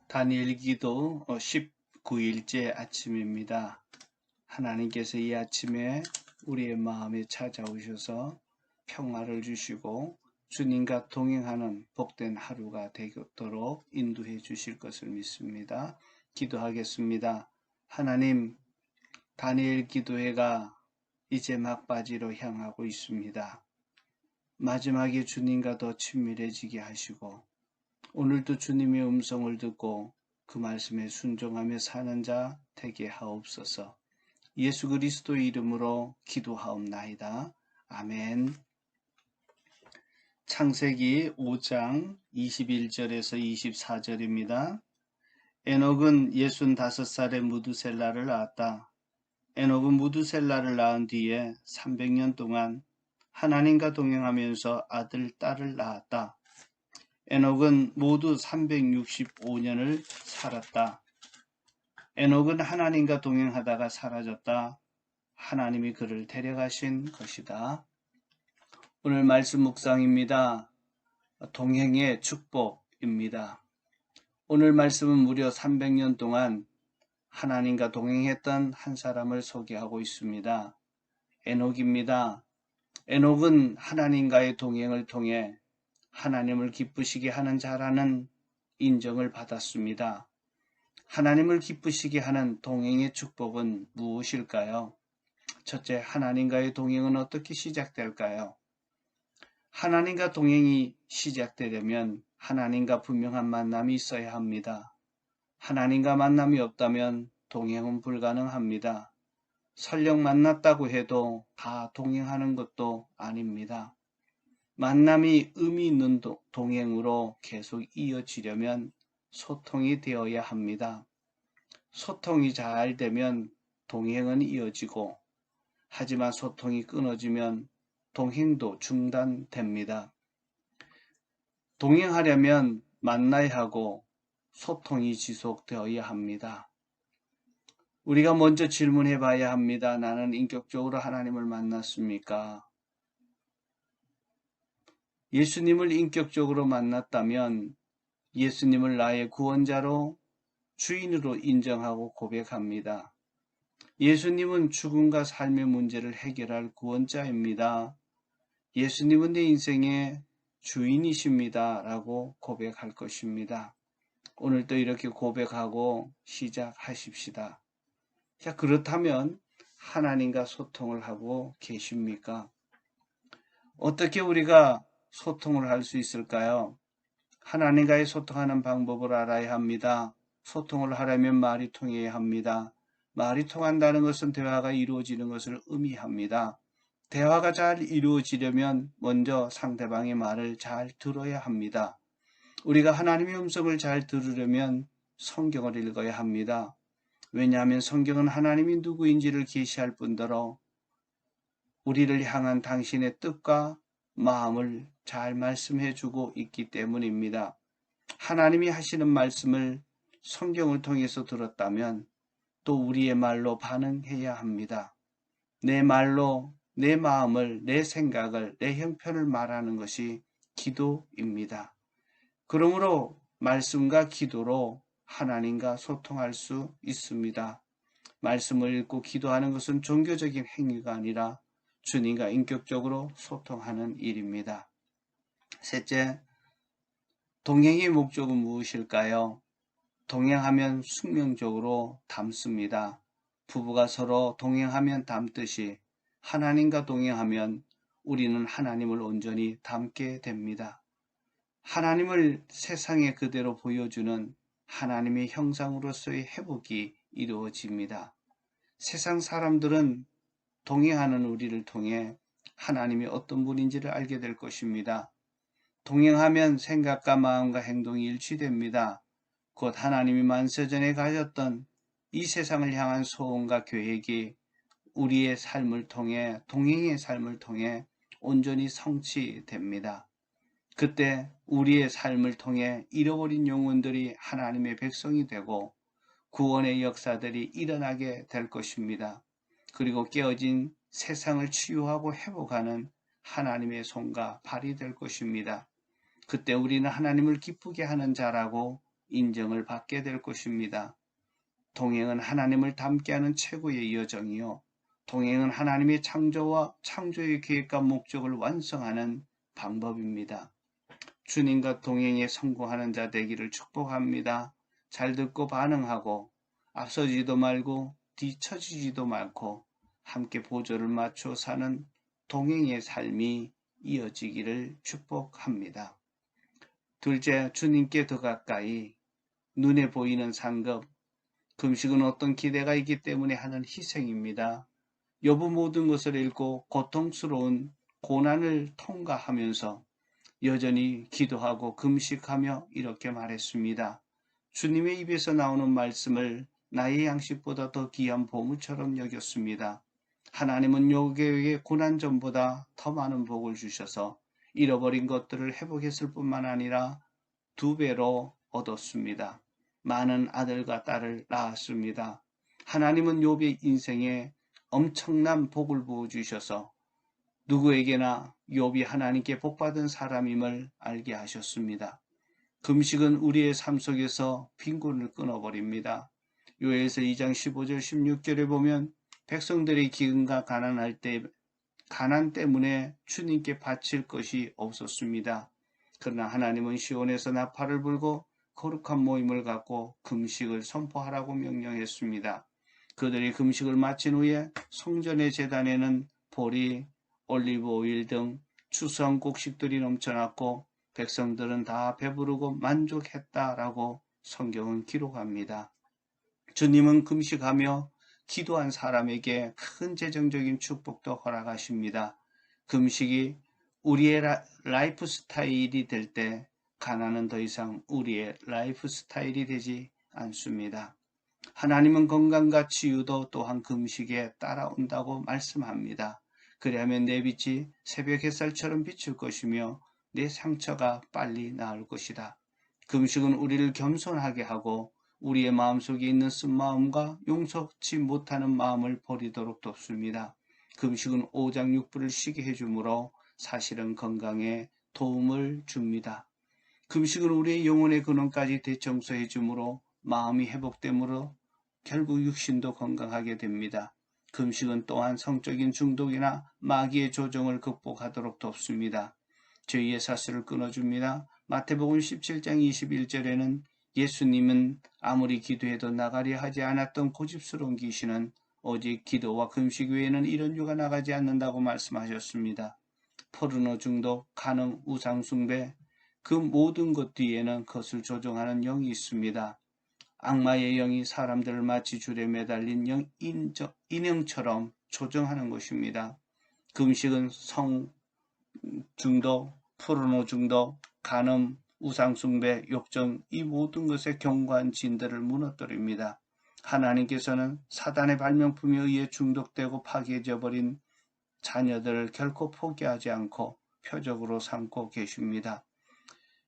다니엘 기도 19일째 아침입니다. 하나님께서 이 아침에 우리의 마음에 찾아오셔서 평화를 주시고 주님과 동행하는 복된 하루가 되도록 인도해 주실 것을 믿습니다. 기도하겠습니다. 하나님, 다니엘 기도회가 이제 막바지로 향하고 있습니다. 마지막에 주님과 더 친밀해지게 하시고 오늘도 주님의 음성을 듣고 그 말씀에 순종하며 사는 자 되게 하옵소서. 예수 그리스도의 이름으로 기도하옵나이다. 아멘. 창세기 5장 21절에서 24절입니다. 에녹은 65살에 무두셀라를 낳았다. 에녹은 무두셀라를 낳은 뒤에 300년 동안 하나님과 동행하면서 아들, 딸을 낳았다. 에녹은 모두 365년을 살았다. 에녹은 하나님과 동행하다가 사라졌다. 하나님이 그를 데려가신 것이다. 오늘 말씀 묵상입니다. 동행의 축복입니다. 오늘 말씀은 무려 300년 동안 하나님과 동행했던 한 사람을 소개하고 있습니다. 에녹입니다. 에녹은 하나님과의 동행을 통해 하나님을 기쁘시게 하는 자라는 인정을 받았습니다. 하나님을 기쁘시게 하는 동행의 축복은 무엇일까요? 첫째, 하나님과의 동행은 어떻게 시작될까요? 하나님과 동행이 시작되려면 하나님과 분명한 만남이 있어야 합니다. 하나님과 만남이 없다면 동행은 불가능합니다. 설령 만났다고 해도 다 동행하는 것도 아닙니다. 만남이 의미 있는 동행으로 계속 이어지려면 소통이 되어야 합니다. 소통이 잘 되면 동행은 이어지고, 하지만 소통이 끊어지면 동행도 중단됩니다. 동행하려면 만나야 하고 소통이 지속되어야 합니다. 우리가 먼저 질문해 봐야 합니다. 나는 인격적으로 하나님을 만났습니까? 예수님을 인격적으로 만났다면 예수님을 나의 구원자로 주인으로 인정하고 고백합니다. 예수님은 죽음과 삶의 문제를 해결할 구원자입니다. 예수님은 내 인생의 주인이십니다. 라고 고백할 것입니다. 오늘도 이렇게 고백하고 시작하십시다. 자, 그렇다면 하나님과 소통을 하고 계십니까? 어떻게 우리가 소통을 할 수 있을까요? 하나님과의 소통하는 방법을 알아야 합니다. 소통을 하려면 말이 통해야 합니다. 말이 통한다는 것은 대화가 이루어지는 것을 의미합니다. 대화가 잘 이루어지려면 먼저 상대방의 말을 잘 들어야 합니다. 우리가 하나님의 음성을 잘 들으려면 성경을 읽어야 합니다. 왜냐하면 성경은 하나님이 누구인지를 계시할 뿐더러 우리를 향한 당신의 뜻과 마음을 잘 말씀해주고 있기 때문입니다. 하나님이 하시는 말씀을 성경을 통해서 들었다면 또 우리의 말로 반응해야 합니다. 내 말로 내 마음을, 내 생각을, 내 형편을 말하는 것이 기도입니다. 그러므로 말씀과 기도로 하나님과 소통할 수 있습니다. 말씀을 읽고 기도하는 것은 종교적인 행위가 아니라 주님과 인격적으로 소통하는 일입니다. 셋째, 동행의 목적은 무엇일까요? 동행하면 숙명적으로 닮습니다. 부부가 서로 동행하면 닮듯이 하나님과 동행하면 우리는 하나님을 온전히 닮게 됩니다. 하나님을 세상에 그대로 보여주는 하나님의 형상으로서의 회복이 이루어집니다. 세상 사람들은 동행하는 우리를 통해 하나님이 어떤 분인지를 알게 될 것입니다. 동행하면 생각과 마음과 행동이 일치됩니다. 곧 하나님이 만세전에 가졌던 이 세상을 향한 소원과 계획이 우리의 삶을 통해, 동행의 삶을 통해 온전히 성취됩니다. 그때 우리의 삶을 통해 잃어버린 영혼들이 하나님의 백성이 되고 구원의 역사들이 일어나게 될 것입니다. 그리고 깨어진 세상을 치유하고 회복하는 하나님의 손과 발이 될 것입니다. 그때 우리는 하나님을 기쁘게 하는 자라고 인정을 받게 될 것입니다. 동행은 하나님을 닮게하는 최고의 여정이요. 동행은 하나님의 창조와 창조의 계획과 목적을 완성하는 방법입니다. 주님과 동행에 성공하는 자 되기를 축복합니다. 잘 듣고 반응하고 앞서지도 말고 뒤처지지도 말고 함께 보조를 맞춰 사는 동행의 삶이 이어지기를 축복합니다. 둘째, 주님께 더 가까이. 눈에 보이는 상급. 금식은 어떤 기대가 있기 때문에 하는 희생입니다. 욥은 모든 것을 잃고 고통스러운 고난을 통과하면서 여전히 기도하고 금식하며 이렇게 말했습니다. 주님의 입에서 나오는 말씀을 나의 양식보다 더 귀한 보물처럼 여겼습니다. 하나님은 욥에게 고난 전보다 더 많은 복을 주셔서 잃어버린 것들을 회복했을 뿐만 아니라 2배로 얻었습니다. 많은 아들과 딸을 낳았습니다. 하나님은 욥의 인생에 엄청난 복을 부어주셔서 누구에게나 욥이 하나님께 복받은 사람임을 알게 하셨습니다. 금식은 우리의 삶 속에서 빈곤을 끊어버립니다. 요엘서 2장 15절 16절에 보면 백성들의 기근과 가난할 때 가난 때문에 주님께 바칠 것이 없었습니다. 그러나 하나님은 시온에서 나팔을 불고 거룩한 모임을 갖고 금식을 선포하라고 명령했습니다. 그들이 금식을 마친 후에 성전의 제단에는 보리, 올리브 오일 등 추수한 곡식들이 넘쳐났고 백성들은 다 배부르고 만족했다라고 성경은 기록합니다. 주님은 금식하며 기도한 사람에게 큰 재정적인 축복도 허락하십니다. 금식이 우리의 라이프 스타일이 될 때 가난은 더 이상 우리의 라이프 스타일이 되지 않습니다. 하나님은 건강과 치유도 또한 금식에 따라온다고 말씀합니다. 그리하면 내 빛이 새벽 햇살처럼 비칠 것이며 내 상처가 빨리 나을 것이다. 금식은 우리를 겸손하게 하고 우리의 마음속에 있는 쓴마음과 용서치 못하는 마음을 버리도록 돕습니다. 금식은 오장육부를 쉬게 해주므로 사실은 건강에 도움을 줍니다. 금식은 우리의 영혼의 근원까지 대청소해 주므로 마음이 회복되므로 결국 육신도 건강하게 됩니다. 금식은 또한 성적인 중독이나 마귀의 조종을 극복하도록 돕습니다. 죄의 사슬을 끊어줍니다. 마태복음 17장 21절에는 예수님은 아무리 기도해도 나가려 하지 않았던 고집스러운 귀신은 오직 기도와 금식 외에는 이런 유가 나가지 않는다고 말씀하셨습니다. 포르노 중독, 간음, 우상숭배, 그 모든 것 뒤에는 그것을 조종하는 영이 있습니다. 악마의 영이 사람들을 마치 줄에 매달린 인형처럼 조종하는 것입니다. 금식은 성 중독, 포르노 중독, 간음, 우상숭배, 욕정 이 모든 것의 견고한 진들을 무너뜨립니다. 하나님께서는 사단의 발명품에 의해 중독되고 파괴져 버린 자녀들을 결코 포기하지 않고 표적으로 삼고 계십니다.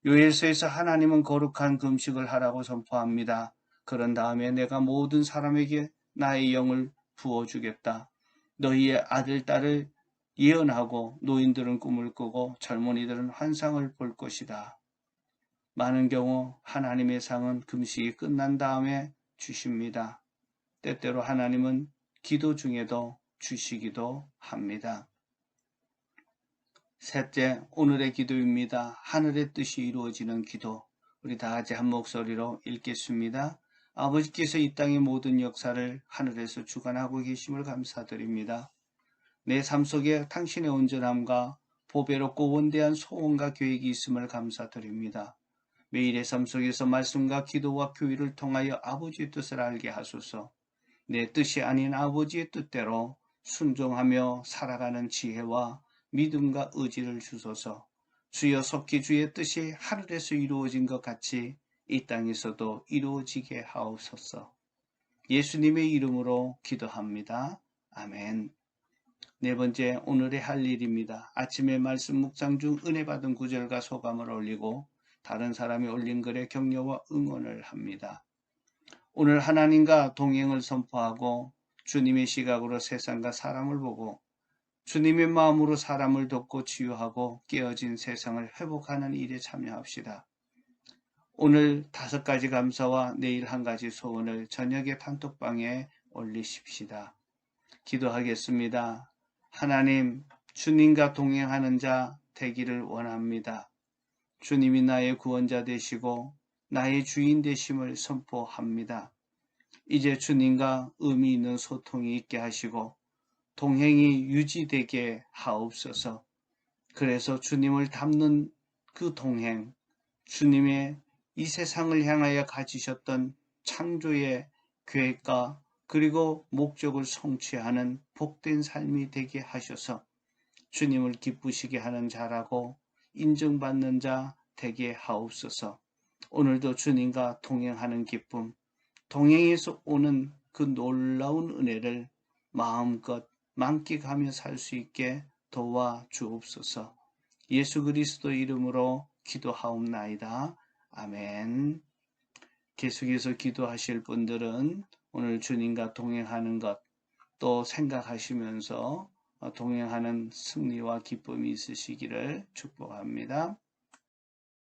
요엘서에서 하나님은 거룩한 금식을 하라고 선포합니다. 그런 다음에 내가 모든 사람에게 나의 영을 부어주겠다. 너희의 아들, 딸을 예언하고 노인들은 꿈을 꾸고 젊은이들은 환상을 볼 것이다. 많은 경우 하나님의 상은 금식이 끝난 다음에 주십니다. 때때로 하나님은 기도 중에도 주시기도 합니다. 셋째, 오늘의 기도입니다. 하늘의 뜻이 이루어지는 기도. 우리 다 같이 한 목소리로 읽겠습니다. 아버지께서 이 땅의 모든 역사를 하늘에서 주관하고 계심을 감사드립니다. 내 삶 속에 당신의 온전함과 보배롭고 원대한 소원과 계획이 있음을 감사드립니다. 매일의 삶 속에서 말씀과 기도와 교회를 통하여 아버지의 뜻을 알게 하소서. 내 뜻이 아닌 아버지의 뜻대로 순종하며 살아가는 지혜와 믿음과 의지를 주소서. 주여 속히 주의 뜻이 하늘에서 이루어진 것 같이 이 땅에서도 이루어지게 하옵소서. 예수님의 이름으로 기도합니다. 아멘. 네 번째, 오늘의 할 일입니다. 아침에 말씀 묵상 중 은혜 받은 구절과 소감을 올리고 다른 사람이 올린 글에 격려와 응원을 합니다. 오늘 하나님과 동행을 선포하고 주님의 시각으로 세상과 사람을 보고 주님의 마음으로 사람을 돕고 치유하고 깨어진 세상을 회복하는 일에 참여합시다. 오늘 5가지 감사와 내일 1가지 소원을 저녁에 단톡방에 올리십시다. 기도하겠습니다. 하나님, 주님과 동행하는 자 되기를 원합니다. 주님이 나의 구원자 되시고 나의 주인 되심을 선포합니다. 이제 주님과 의미 있는 소통이 있게 하시고 동행이 유지되게 하옵소서. 그래서 주님을 닮는 그 동행, 주님의 이 세상을 향하여 가지셨던 창조의 계획과 그리고 목적을 성취하는 복된 삶이 되게 하셔서 주님을 기쁘시게 하는 자라고 인정받는 자 되게 하옵소서. 오늘도 주님과 동행하는 기쁨, 동행에서 오는 그 놀라운 은혜를 마음껏 만끽하며 살 수 있게 도와 주옵소서. 예수 그리스도 이름으로 기도하옵나이다. 아멘. 계속해서 기도하실 분들은 오늘 주님과 동행하는 것 또 생각하시면서 동행하는 승리와 기쁨이 있으시기를 축복합니다.